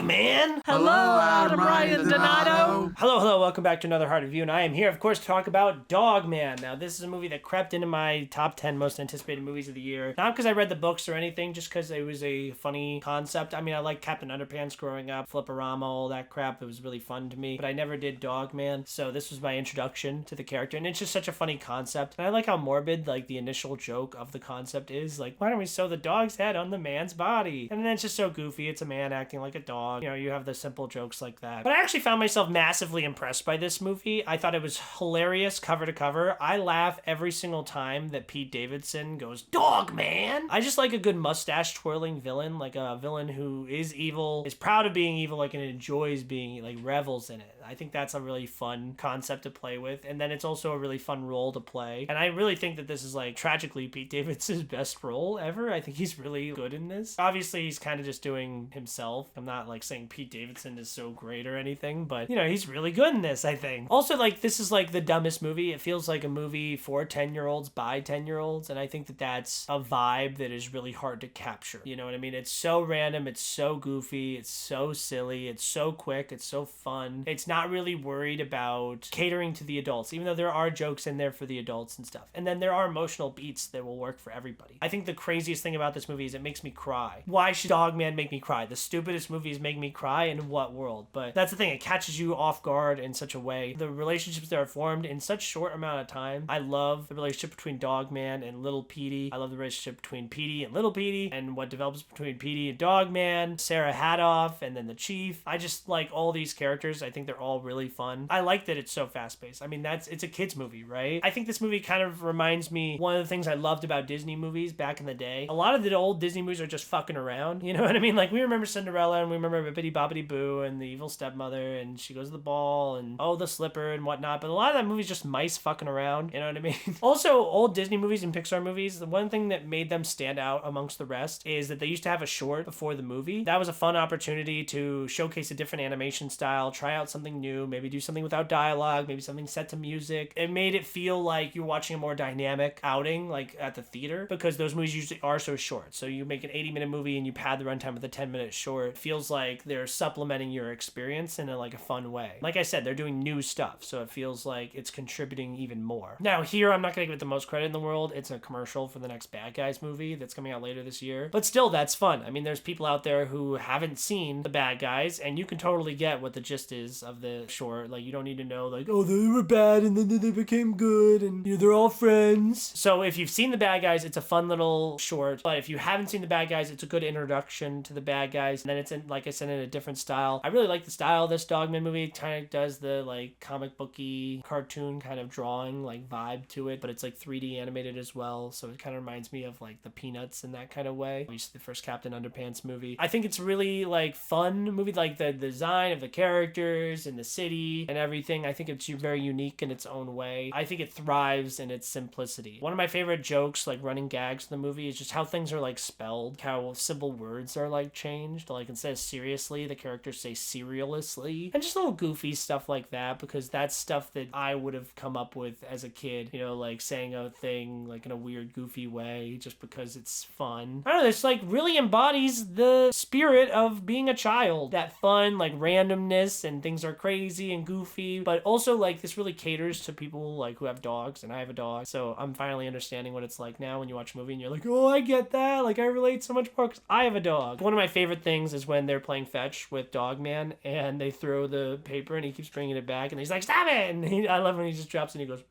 Man. Hello, I'm Ryan Donato. Hello, welcome back to another Hard Review, and I am here, of course, to talk about Dog Man. Now, this is a movie that crept into my top 10 most anticipated movies of the year. Not because I read the books or anything, just because it was a funny concept. I mean, I liked Captain Underpants growing up, Flipperama, all that crap. It was really fun to me, but I never did Dog Man, so this was my introduction to the character, and it's just such a funny concept. And I like how morbid, like, the initial joke of the concept is. Like, why don't we sew the dog's head on the man's body? And then it's just so goofy. It's a man acting like a dog. You know, you have the simple jokes like that. But I actually found myself massively impressed by this movie. I thought it was hilarious cover to cover. I laugh every single time that Pete Davidson goes, "Dog Man!" I just like a good mustache twirling villain, like a villain who is evil, is proud of being evil, like, and enjoys being, like, revels in it. I think that's a really fun concept to play with, and then it's also a really fun role to play. And I really think that this is, like, tragically Pete Davidson's best role ever. I think he's really good in this. Obviously, he's kind of just doing himself. I'm not, like, saying Pete Davidson is so great or anything, but, you know, he's really good in this, I think. Also, like, this is, like, the dumbest movie. It feels like a movie for 10-year-olds by 10-year-olds, and I think that that's a vibe that is really hard to capture. You know what I mean? It's so random, it's so goofy, it's so silly, it's so quick, it's so fun. It's not really worried about catering to the adults, even though there are jokes in there for the adults and stuff. And then there are emotional beats that will work for everybody. I think the craziest thing about this movie is it makes me cry. Why should Dog Man make me cry? The stupidest movies make me cry, in what world? But that's the thing, it catches you off guard in such a way. The relationships that are formed in such short amount of time. I love the relationship between Dog Man and Little Petey. I love the relationship between Petey and Little Petey, and what develops between Petey and Dog Man, Sarah Hadoff, and then the Chief. I just like all these characters. I think they're all really fun. I like that it's so fast-paced. I mean, it's a kid's movie, right? I think this movie kind of reminds me, one of the things I loved about Disney movies back in the day. A lot of the old Disney movies are just fucking around, you know what I mean? Like, we remember Cinderella, and we remember Bippity Boppity Boo, and the evil stepmother, and she goes to the ball, and the slipper, and whatnot. But a lot of that movie's just mice fucking around, you know what I mean? Also, old Disney movies and Pixar movies, the one thing that made them stand out amongst the rest is that they used to have a short before the movie. That was a fun opportunity to showcase a different animation style, try out something new, maybe do something without dialogue, maybe something set to music. It made it feel like you're watching a more dynamic outing, like at the theater, because those movies usually are so short. So you make an 80-minute movie and you pad the runtime with a 10-minute short. It feels like they're supplementing your experience in a fun way. Like I said, they're doing new stuff, so it feels like it's contributing even more. Now here, I'm not gonna give it the most credit in the world. It's a commercial for the next Bad Guys movie that's coming out later this year. But still, that's fun. I mean, there's people out there who haven't seen the Bad Guys, and you can totally get what the gist is of the short. Like, you don't need to know, like, oh, they were bad and then they became good and, you know, they're all friends. So if you've seen the Bad Guys, it's a fun little short. But if you haven't seen the Bad Guys, it's a good introduction to the Bad Guys. And then it's in, like I said, in a different style. I really like the style of this Dog Man movie. It kind of does the, like, comic booky cartoon kind of drawing, like, vibe to it, but it's like 3D animated as well. So it kind of reminds me of, like, the Peanuts in that kind of way. We used the first Captain Underpants movie. I think it's really, like, fun movie, like the design of the characters and the city and everything. I think it's very unique in its own way. I think it thrives in its simplicity. One of my favorite jokes, like running gags in the movie, is just how things are, like, spelled, how simple words are, like, changed. Like, instead of seriously, the characters say serialously, and just little goofy stuff like that, because that's stuff that I would have come up with as a kid, you know, like saying a thing like in a weird goofy way just because it's fun. I don't know, this like really embodies the spirit of being a child. That fun, like, randomness, and things are crazy and goofy, but also, like, this really caters to people, like, who have dogs, and I have a dog, so I'm finally understanding what it's like now when you watch a movie and you're like, oh, I get that, like, I relate so much more because I have a dog. One of my favorite things is when they're playing fetch with Dog Man, and they throw the paper, and he keeps bringing it back, and he's like, stop it! And I love when he just drops it and he goes,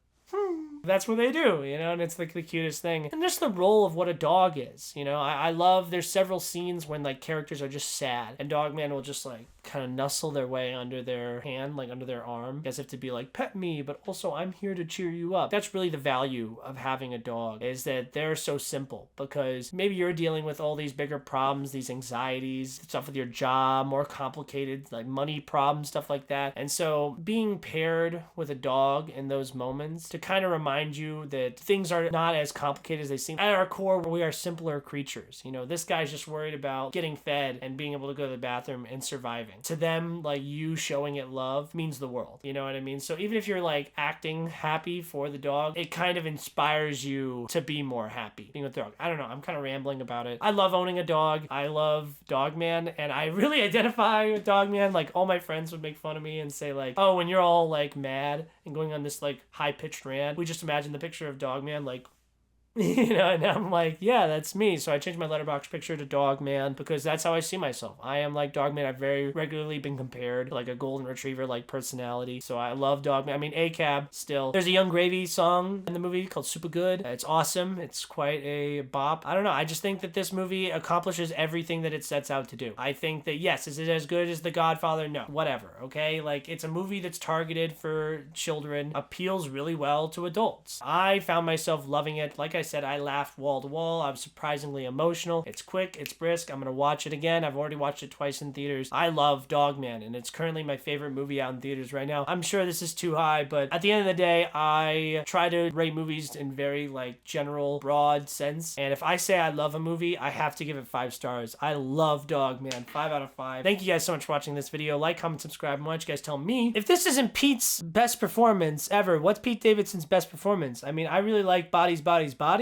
that's what they do, you know, and it's like the cutest thing. And just the role of what a dog is, you know. I love, there's several scenes when, like, characters are just sad, and Dog Man will just, like, kind of nuzzle their way under their hand, like under their arm, as if to be like, pet me, but also I'm here to cheer you up. That's really the value of having a dog, is that they're so simple, because maybe you're dealing with all these bigger problems, these anxieties, stuff with your job, more complicated, like money problems, stuff like that. And so being paired with a dog in those moments to kind of remind remind you that things are not as complicated as they seem. At our core, we are simpler creatures. You know, this guy's just worried about getting fed and being able to go to the bathroom and surviving. To them, like, you showing it love means the world. You know what I mean? So even if you're like acting happy for the dog, it kind of inspires you to be more happy being with the dog. I don't know. I'm kind of rambling about it. I love owning a dog. I love Dogman, and I really identify with Dogman. Like, all my friends would make fun of me and say like, oh, when you're all like mad and going on this like high-pitched rant, we just imagine the picture of Dogman like you know, and I'm like, yeah, that's me. So I changed my letterbox picture to Dogman because that's how I see myself. I am like Dogman. I've very regularly been compared to like a golden retriever like personality. So I love Dogman. I mean, ACAB still. There's a Young Gravy song in the movie called Super Good. It's awesome. It's quite a bop. I don't know. I just think that this movie accomplishes everything that it sets out to do. I think that, yes, is it as good as The Godfather? No. Whatever, okay? Like, it's a movie that's targeted for children, appeals really well to adults. I found myself loving it. Like I said, I laughed wall to wall. I was surprisingly emotional. It's quick, it's brisk. I'm gonna watch it again. I've already watched it twice in theaters. I love Dogman, and it's currently my favorite movie out in theaters right now. I'm sure this is too high, but at the end of the day, I try to rate movies in very like general, broad sense. And if I say I love a movie, I have to give it 5 stars. I love Dogman. 5 out of 5. Thank you guys so much for watching this video. Like, comment, subscribe, and why don't you guys tell me if this isn't Pete's best performance ever? What's Pete Davidson's best performance? I mean, I really like Bodies, Bodies, Bodies.